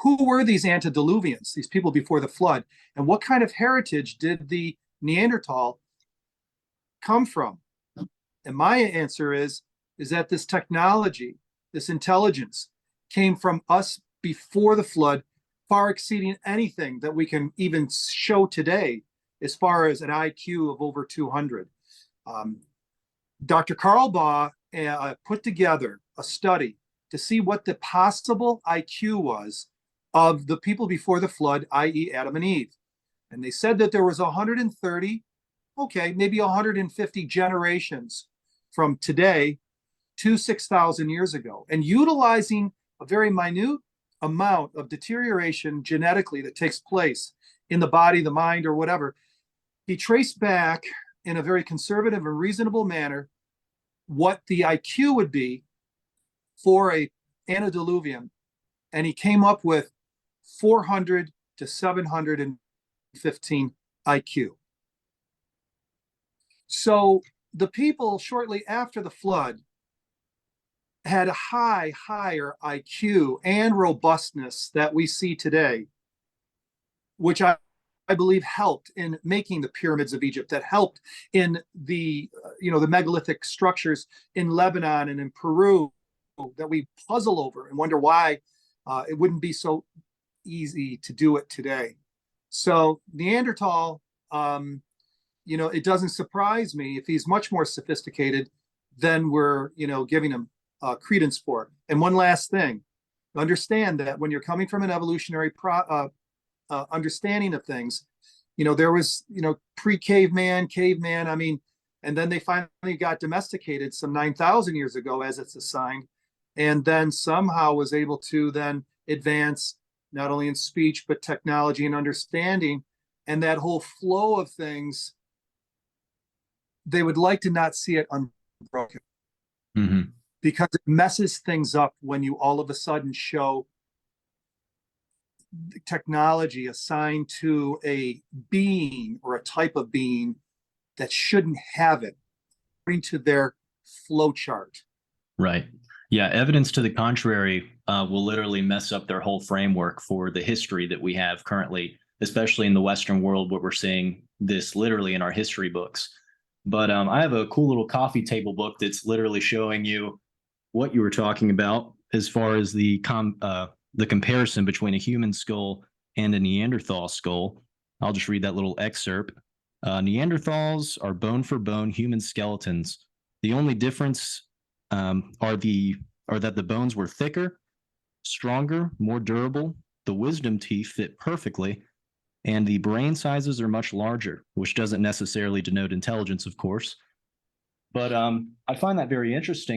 who were these antediluvians, these people before the flood, and what kind of heritage did the Neanderthal come from? And my answer is that this technology, this intelligence, came from us before the flood, far exceeding anything that we can even show today as far as an IQ of over 200. Dr. Carl Baugh put together a study to see what the possible IQ was of the people before the flood, i.e. Adam and Eve. And they said that there was 130, okay, maybe 150 generations from today to 6,000 years ago. And utilizing a very minute amount of deterioration genetically that takes place in the body, the mind, or whatever, he traced back in a very conservative and reasonable manner what the IQ would be for a antediluvian, and he came up with 400 to 715 IQ. So the people shortly after the flood had a higher IQ and robustness that we see today, which I believe helped in making the pyramids of Egypt, that helped in the the megalithic structures in Lebanon and in Peru that we puzzle over and wonder why it wouldn't be so easy to do it today. So Neanderthal, it doesn't surprise me if he's much more sophisticated than we're giving him credence for. And one last thing, understand that when you're coming from an evolutionary understanding of things, there was pre-caveman, caveman, and then they finally got domesticated some 9,000 years ago, as it's assigned, and then somehow was able to then advance not only in speech but technology and understanding, and that whole flow of things, they would like to not see it unbroken. Mm-hmm. Because it messes things up when you all of a sudden show technology assigned to a being or a type of being that shouldn't have it according to their flow chart. Right. Yeah. Evidence to the contrary will literally mess up their whole framework for the history that we have currently, especially in the Western world, where we're seeing this literally in our history books. But I have a cool little coffee table book that's literally showing you what you were talking about as far as the comparison between a human skull and a Neanderthal skull. I'll just read that little excerpt. Neanderthals are bone for bone human skeletons. The only difference are that the bones were thicker, stronger, more durable. The wisdom teeth fit perfectly, and the brain sizes are much larger, which doesn't necessarily denote intelligence, of course. But I find that very interesting.